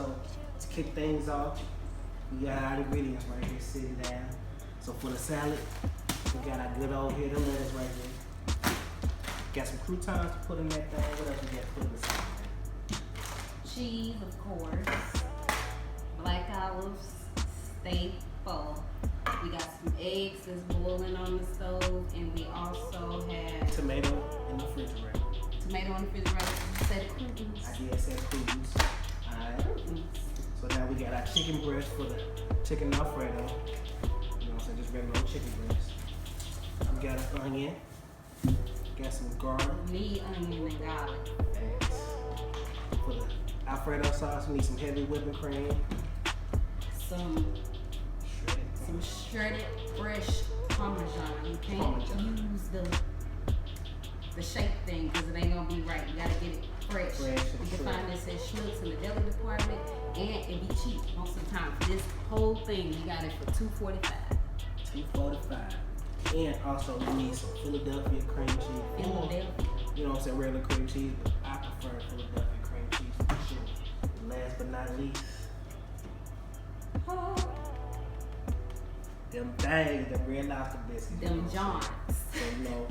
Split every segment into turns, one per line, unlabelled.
So to kick things off, we got our ingredients right here sitting down. So for the salad, we got our good old head of lettuce right here. Got some croutons to put in that thing. What else we got to put in the salad?
Cheese, of course. Black olives, staple. We got some eggs that's boiling on the stove, and we also have
tomato in the refrigerator.
Tomato in the refrigerator. You said croutons.
I did say croutons. Alright. So now we got our chicken breast for the chicken Alfredo. You know what I'm saying? Just regular old chicken breast. We got an onion. Got some garlic.
Need onion and garlic.
Thanks. For the Alfredo sauce, we need some heavy whipping cream.
Some shredded fresh Parmesan. You can't use the shake thing because it ain't gonna be right. You gotta get it fresh. You can find this at Schnucks in the deli department, and it be cheap most of the time. For this whole thing, you got it for $2.45.
$2.45. And also we need some Philadelphia cream cheese.
Philadelphia.
You know what I'm saying? Regular cream cheese, but I prefer Philadelphia cream cheese for sure. Last but not least, them things, the Red Lobster biscuits.
Them Johns.
So you know.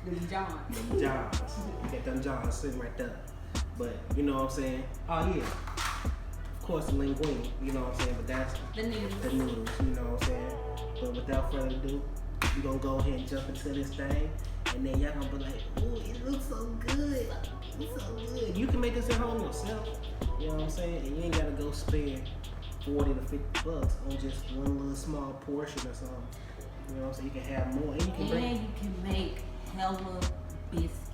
Them Johns.
Them Johns. You got them Johns sitting right there. But you know what I'm saying? Oh yeah. Of course the linguine, you know what I'm saying? But that's
the noodles.
The noodles, you know what I'm saying? But without further ado, we gonna go ahead and jump into this thing, and then y'all gonna be like, "Ooh, it looks so good! It's so good." You can make this at home yourself. You know what I'm saying? And you ain't gotta go spend $40 to $50 on just one little small portion or something. You know what I'm saying? You can have more, and you can
make hella biscuits.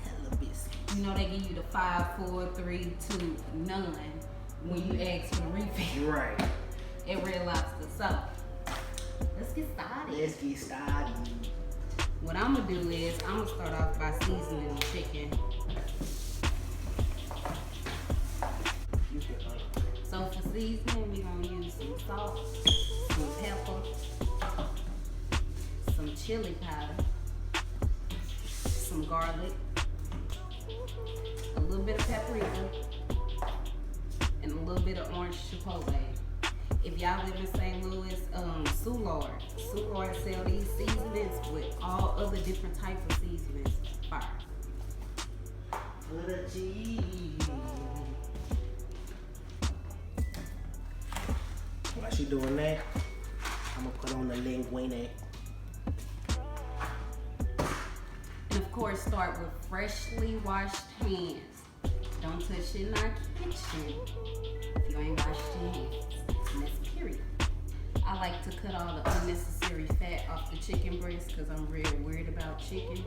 Hella biscuits.
You know they give you the 5, 4, 3, 2, none when you ask for the refill.
Right.
At Red Lobster. So let's get started.
Let's get started.
What I'm gonna do is I'm gonna start off by seasoning the chicken. So for seasoning, we're gonna use some salt, some pepper, some chili powder, some garlic, a little bit of paprika, and a little bit of orange chipotle. If y'all live in St. Louis, sooooooo sell these seasonings with all other different types of seasonings. Fire.
For the cheese. While she doing that, I'm gonna put on the linguine.
And of course, start with freshly washed hands. Don't touch it in our kitchen if you ain't washed your hands. And that's period. I like to cut all the unnecessary fat off the chicken breast because I'm real weird about chicken.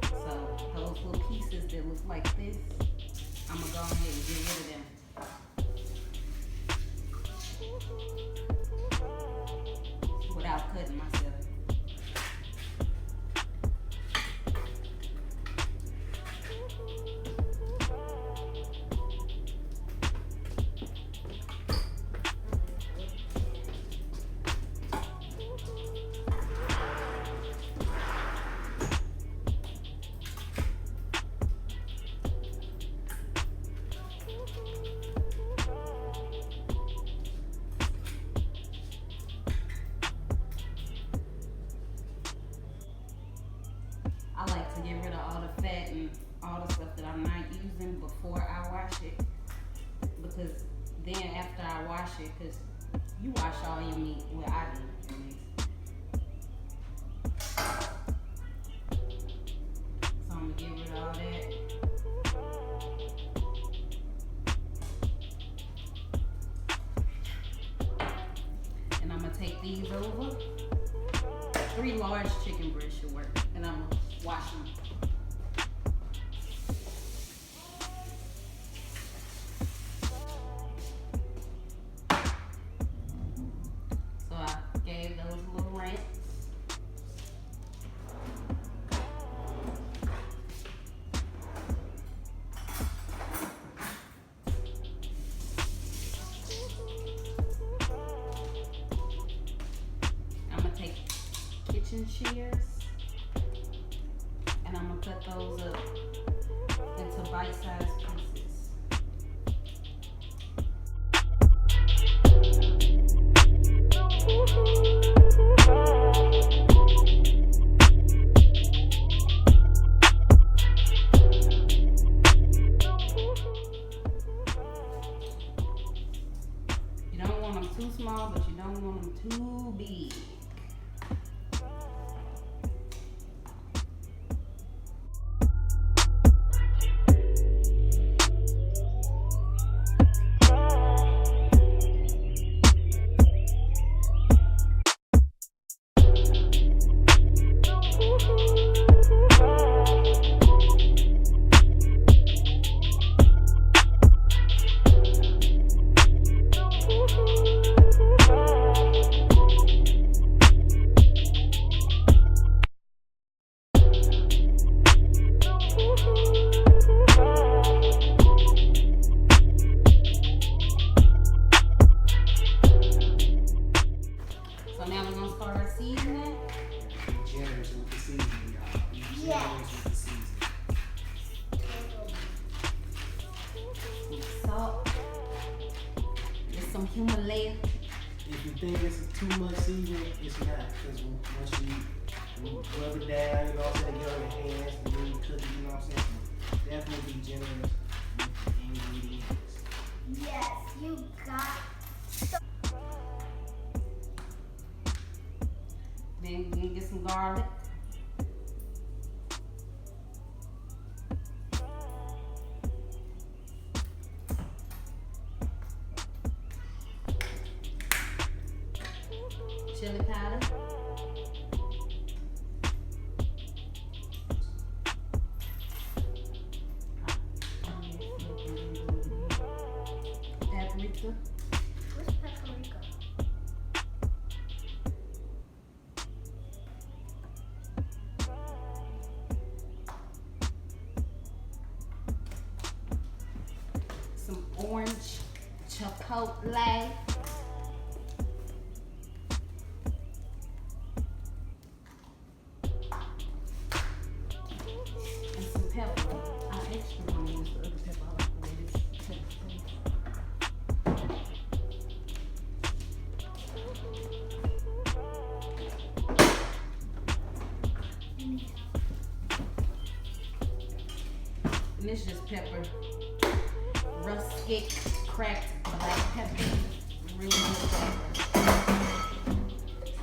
So those little pieces that look like this, I'm gonna go ahead and get rid of them. Without cutting myself. I like to get rid of all the fat and all the stuff that I'm not using before I wash it. Because then after I wash it, because you wash all your meat, well I do at least. So I'm gonna get rid of all that. And I'm gonna take these over. 3 large chicken breasts should work. And I'm gonna wash them. So I gave those a little rinse. I'm gonna take kitchen shears. And I'm gonna cut those up into bite-sized pieces. too small, but you don't want them too big. So now we're gonna start our seasoning.
Be generous with the seasoning, y'all. Be generous with the seasoning.
Salt. Just some Himalaya.
If you think this is too much seasoning, it's not. Because once you rub it down, you know what I'm saying, get on your hands, and then you cook it, you know what I'm saying? So definitely be generous with the ingredients.
Yes, you got.
Then you can get some garlic. Chili powder. Paprika.
What's paprika?
Some orange chipotle. And some pepper. I actually want to use the other pepper. I like the way this pepper tastes. And this is just pepper. Rustic cracked black pepper. Really good pepper.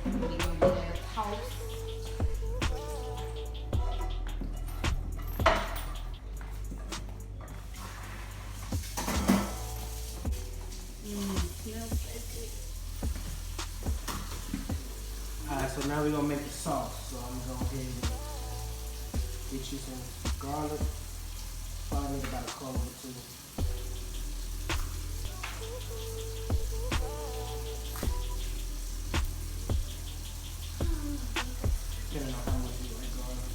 We're gonna give it a toss. Smells so good.
Alright, so now we're going to make the sauce. So I'm going to go ahead and get you some garlic. Probably need about a clove or two. Depending on how much you like garlic.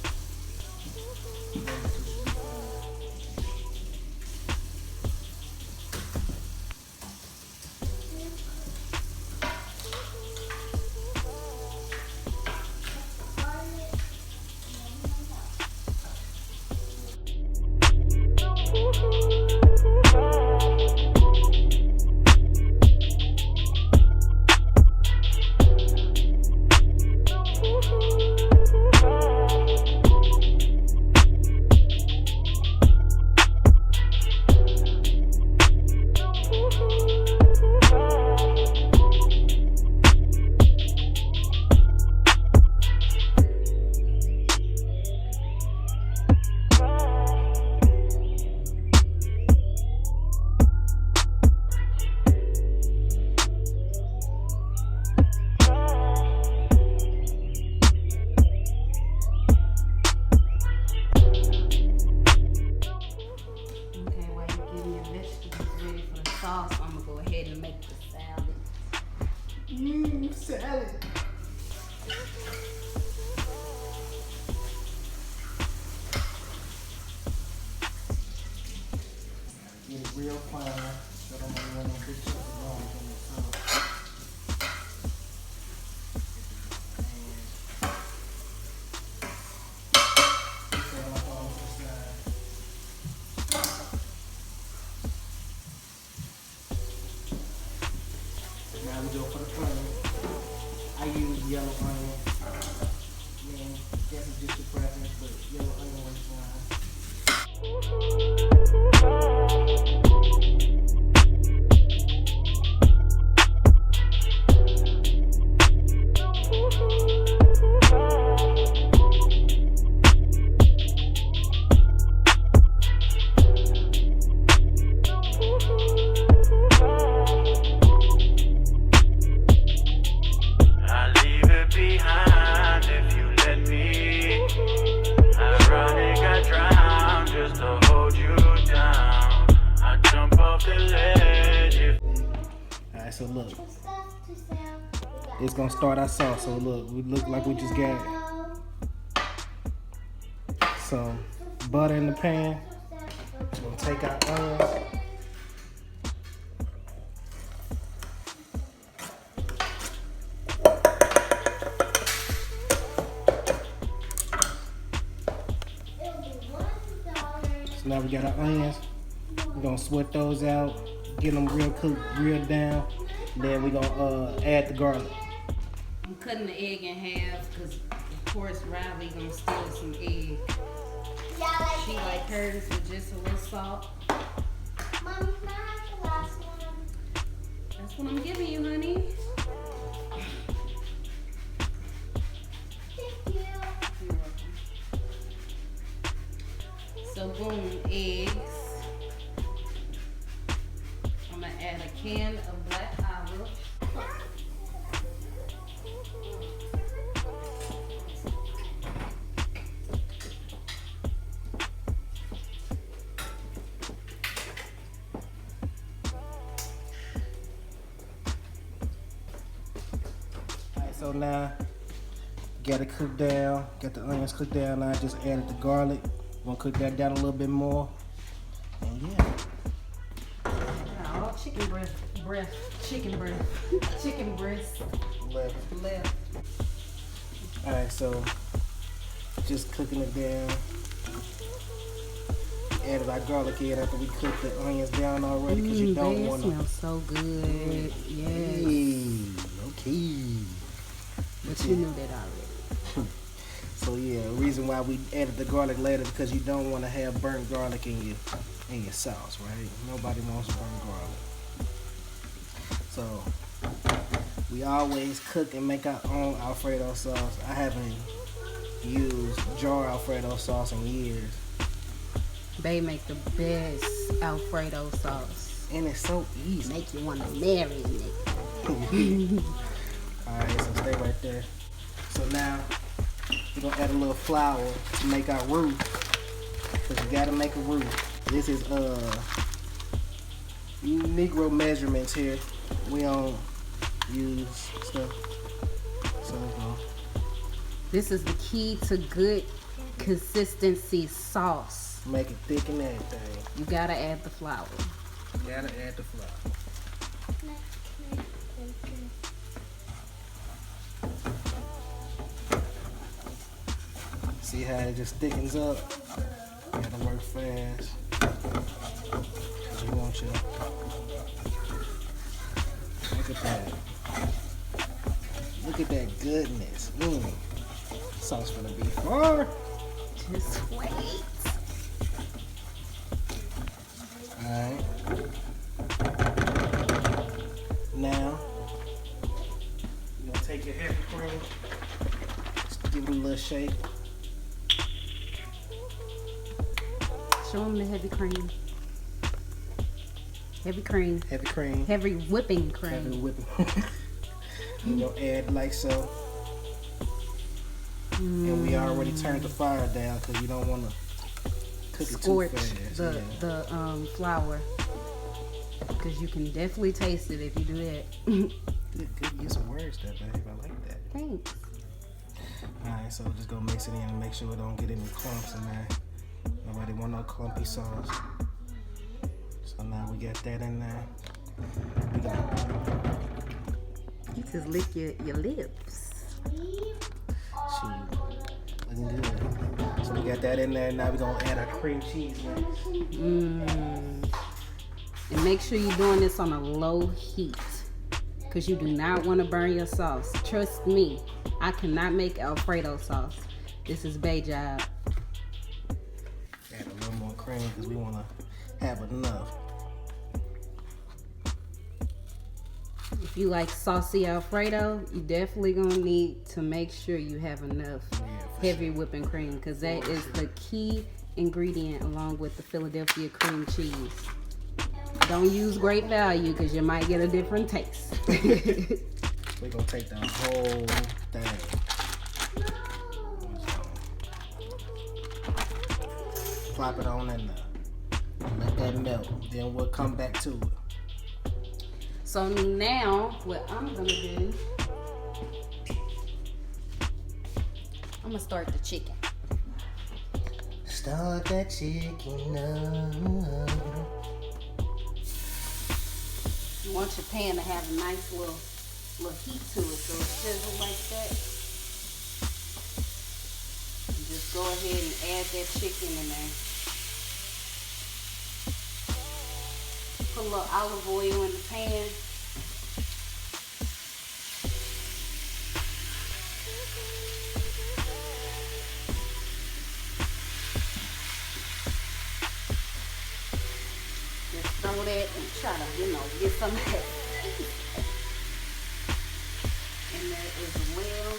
Sauce, I'm gonna go ahead and make the salad.
Salad. Get it real fine, so I don't want no big chunk of garlic in the sauce. And set off on the side. Now we go for the onion. I use yellow onion. Man, guess it's just your preference, but yellow onion was fine. Alright, so look. It's gonna start our sauce. So look, we look like we just got some butter in the pan. We're gonna take our onions. So now we got our onions. We're gonna sweat those out, get them real cooked, real down. Then we're gonna add the garlic.
I'm cutting the egg in half because, of course, Riley gonna steal some egg. She like hers with just a little salt.
Mom, can I have the last one?
That's what I'm giving you, honey.
Thank you.
You're welcome. So boom, eggs. I'm gonna add a can of black olive.
Alright, so now got it cooked down, got the onions cooked down. Now I just added the garlic. Gonna cook that down a little bit more. And yeah.
All chicken breast, chicken breast
Left.
left.
Alright, so just cooking it down. Added our garlic in after we cooked the onions down already because you don't want to.
It smells so good. Yes.
Okay.
But you knew that already.
So yeah, the reason why we added the garlic later because you don't want to have burnt garlic in your sauce, right? Nobody wants burnt garlic. So we always cook and make our own Alfredo sauce. I haven't used jar Alfredo sauce in years.
They make the best Alfredo sauce.
And it's so easy.
Make you want to marry it.
Alright, so stay right there. So now we're gonna add a little flour to make our roux. Cause you gotta make a roux. This is Negro measurements here. We don't use stuff. So
This is the key to good consistency sauce.
make it thick and everything.
You gotta add the flour.
You gotta add the flour. See how it just thickens up? You gotta work fast. You want your. Look at that. Look at that goodness. Sauce gonna be far.
Just wait.
Alright. Now, you're gonna take your heavy cream. Just give it a little shake.
Show them the heavy cream. Heavy cream.
Heavy cream.
Heavy whipping cream.
Heavy whipping. You're gonna add like so. And we already turned the fire down because you don't want to cook it too
Scorch
fast.
the flour. Because you can definitely taste it if you do that.
Good use of words there, babe. I like that.
Thanks.
Alright, so we're just gonna mix it in and make sure we don't get any clumps in there. Nobody want no clumpy sauce. So now we got that in there. We got
You just lick your lips.
cheese. Looking good. So we got that in there. Now we're gonna add our cream cheese next.
And make sure you're doing this on a low heat. Because you do not want to burn your sauce. Trust me, I cannot make Alfredo sauce. This is Bay job.
Add a little more cream because we want to have enough.
If you like saucy Alfredo, you definitely gonna need to make sure you have enough heavy whipping cream because that is the key ingredient along with the Philadelphia cream cheese. Don't use Great Value because you might get a different taste.
We're gonna take the whole thing. Plop it on in there. Let that melt. Then we'll come back to it.
So now what I'm gonna do, I'm gonna start the chicken.
Start that chicken up.
You want your pan to have a nice little heat to it, so it sizzles like that. And just go ahead and add that chicken in there. Put a little olive oil in the pan. Just throw that and try to, get some of that in there as well.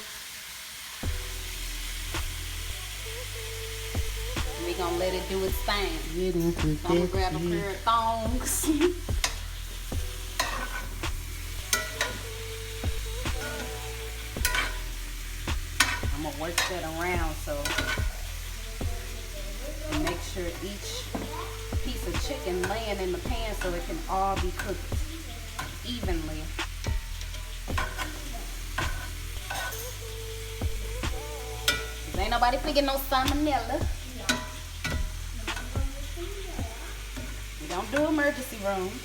We're gonna let it do its thing. So I'm gonna grab a pair of thongs. I'm gonna work that around and make sure each piece of chicken laying in the pan so it can all be cooked evenly. Ain't nobody picking no salmonella. We don't do emergency rooms.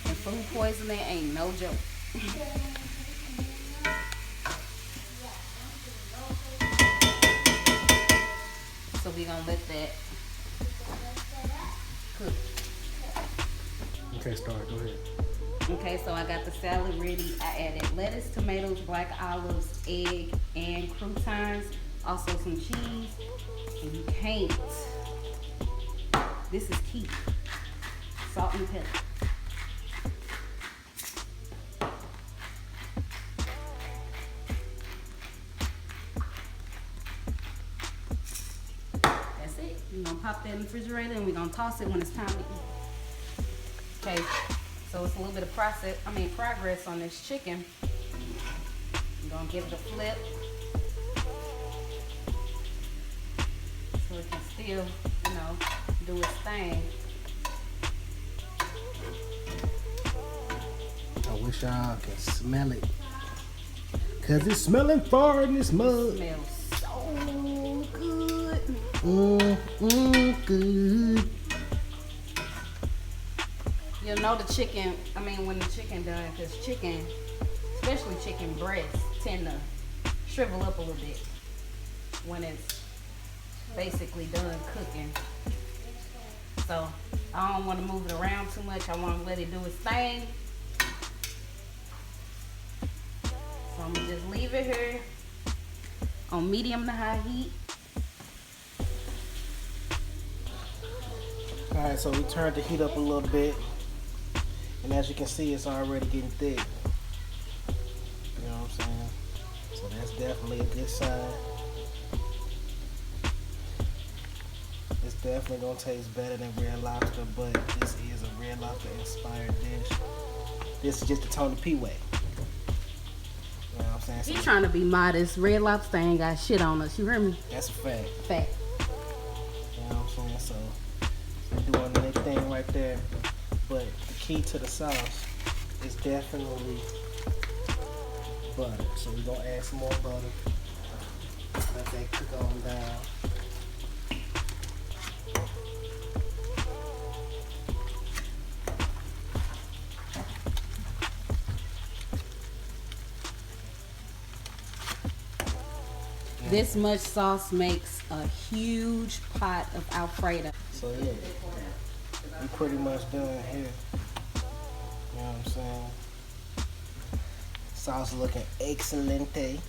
And food poisoning ain't no joke. So we gonna let that cook.
Okay, start. Go ahead.
Okay, so I got the salad ready. I added lettuce, tomatoes, black olives, egg, and croutons. Also some cheese. And you can't. This is key. Salt and pepper. That's it. We're gonna pop that in the refrigerator and we're gonna toss it when it's time to eat. Okay. So it's a little bit of progress on this chicken. I'm gonna give it a flip so it can still, do its thing.
I wish y'all could smell it. Cause it's smelling far in this mug.
It smells so good.
Good.
You'll know the chicken, when the chicken done, because chicken, especially chicken breasts, tend to shrivel up a little bit when it's basically done cooking. So I don't want to move it around too much. I want to let it do its thing. So I'm going to just leave it here on medium to high heat.
Alright, so we turned the heat up a little bit. And as you can see, it's already getting thick. You know what I'm saying? So that's definitely a good sign. It's definitely gonna taste better than Red Lobster, but this is a Red Lobster inspired dish. This is just the Tony P way. You know what I'm saying?
You trying to be modest. Red Lobster ain't got shit on us. You hear me?
That's a fact.
Fact.
You know what I'm saying? So they're doing their thing right there. But the key to the sauce is definitely butter. So we're gonna add some more butter. Let that cook on down.
This much sauce makes a huge pot of Alfredo.
So yeah, we pretty much done here. You know what I'm saying? Sauce looking excelente.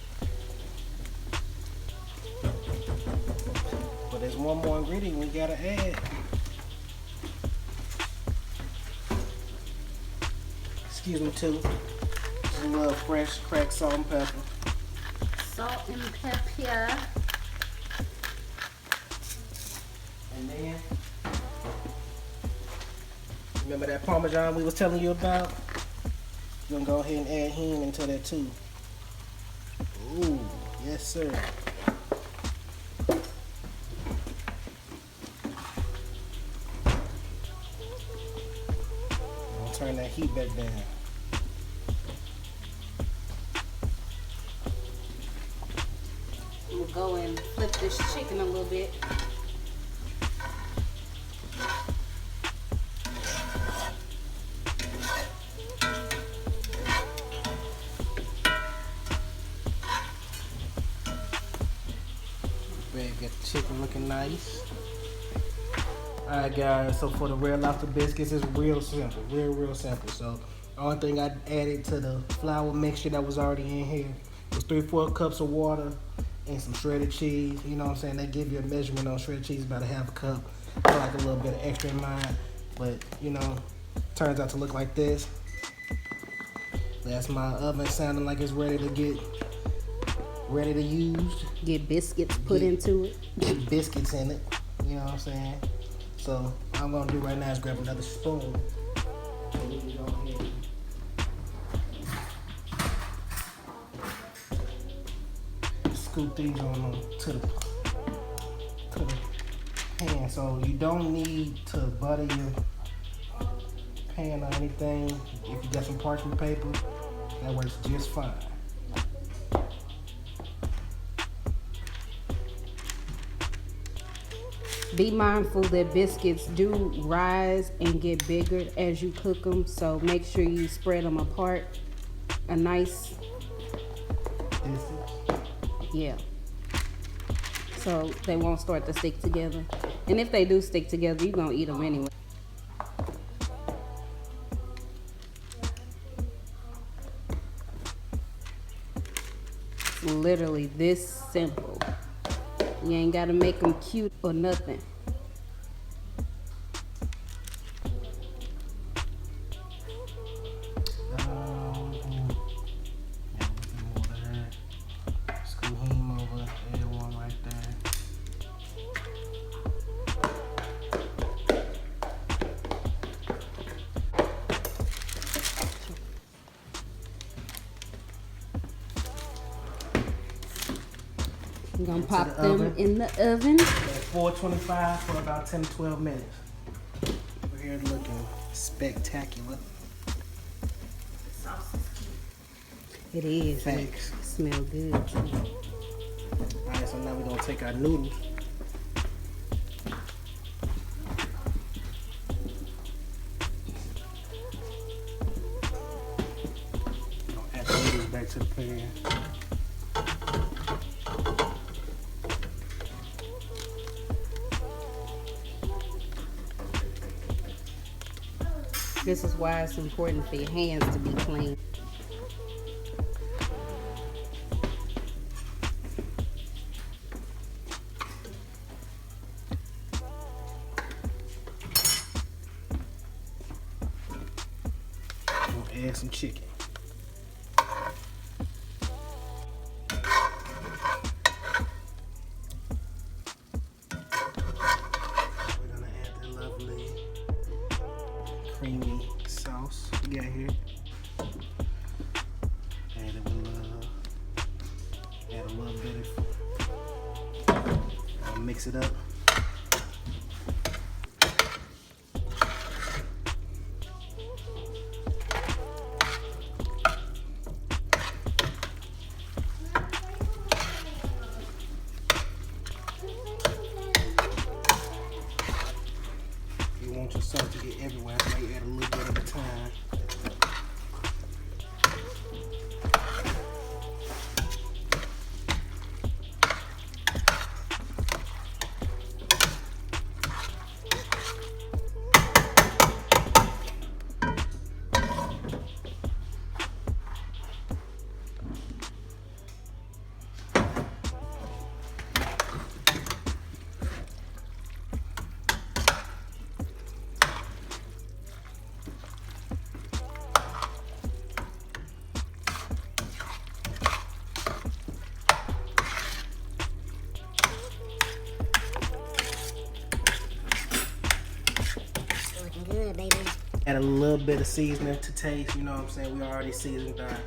But there's one more ingredient we gotta add. Excuse me, too. Just a little fresh cracked salt and pepper.
Salt and pepper.
And then, remember that Parmesan we was telling you about? We're gonna go ahead and add him into that too. Ooh, yes sir. turn that heat back down.
We'll go and flip this chicken a little bit.
Get the chicken looking nice. Alright guys, so for the Red Lobster biscuits, it's real simple, real simple. So the only thing I added to the flour mixture that was already in here was 3/4 cups of water and some shredded cheese. You know what I'm saying? They give you a measurement on shredded cheese, about a half a cup. I like a little bit of extra in mine, but you know, turns out to look like this. That's my oven sounding like it's ready to use.
Get biscuits put into it.
Get biscuits in it. You know what I'm saying? So what I'm gonna do right now is grab another spoon. So we can go ahead and scoop these on to the pan. So you don't need to butter your pan or anything. If you got some parchment paper, that works just fine.
Be mindful that biscuits do rise and get bigger as you cook them, so make sure you spread them apart a nice
distance.
Yeah, so they won't start to stick together, and if they do stick together, you're gonna eat them anyway. It's literally this simple. You ain't gotta make them cute or nothing.
Scoop him over, add one right there.
I'm gonna pop them in the oven.
At 425 for about 10 to 12 minutes. We're here looking spectacular.
It is.
Thanks.
It smell good too.
Alright, so now we're gonna take our noodles. Gonna add the noodles back to the pan.
This is why it's important for your hands to be clean.
We'll add some chicken. We're gonna add the lovely creamy sauce we got here. Add it with love. Add a little bit of, mix it up. You want your sauce to get everywhere, so you add a little bit at a time.
Good, baby.
Add a little bit of seasoning to taste, you know what I'm saying? We already seasoned our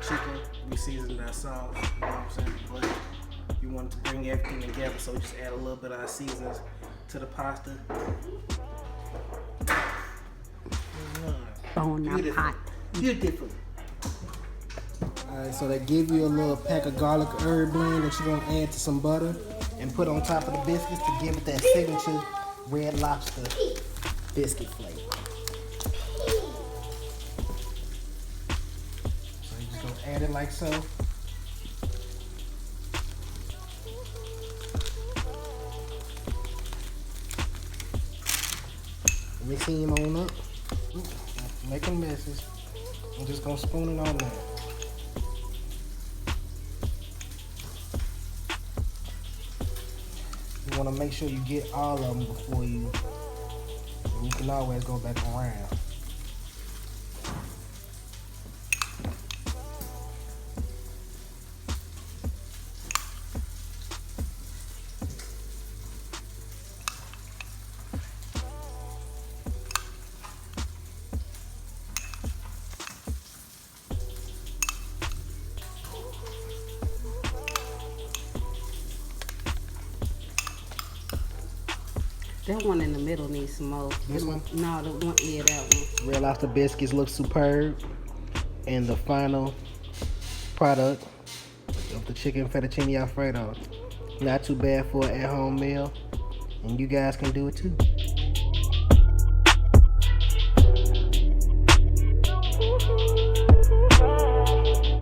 chicken, we seasoned our sauce, you know what I'm saying? But you want to bring everything together, so just add a little bit of our seasonings to the pasta.
on the pot.
Beautiful. Alright, so they give you a little pack of garlic herb blend that you're gonna add to some butter and put on top of the biscuits to give it that signature Red Lobster biscuit flavor. So you just gonna add it like so. Mixing him on up. Making messes. I'm just gonna spoon it on there. You wanna make sure you get all of them before you can always go back around.
That one in the middle needs some more.
This one?
No, the one, yeah, that one.
Red Lobster biscuits look superb. And the final product of the chicken fettuccine Alfredo. Not too bad for an at-home meal. And you guys can do it too.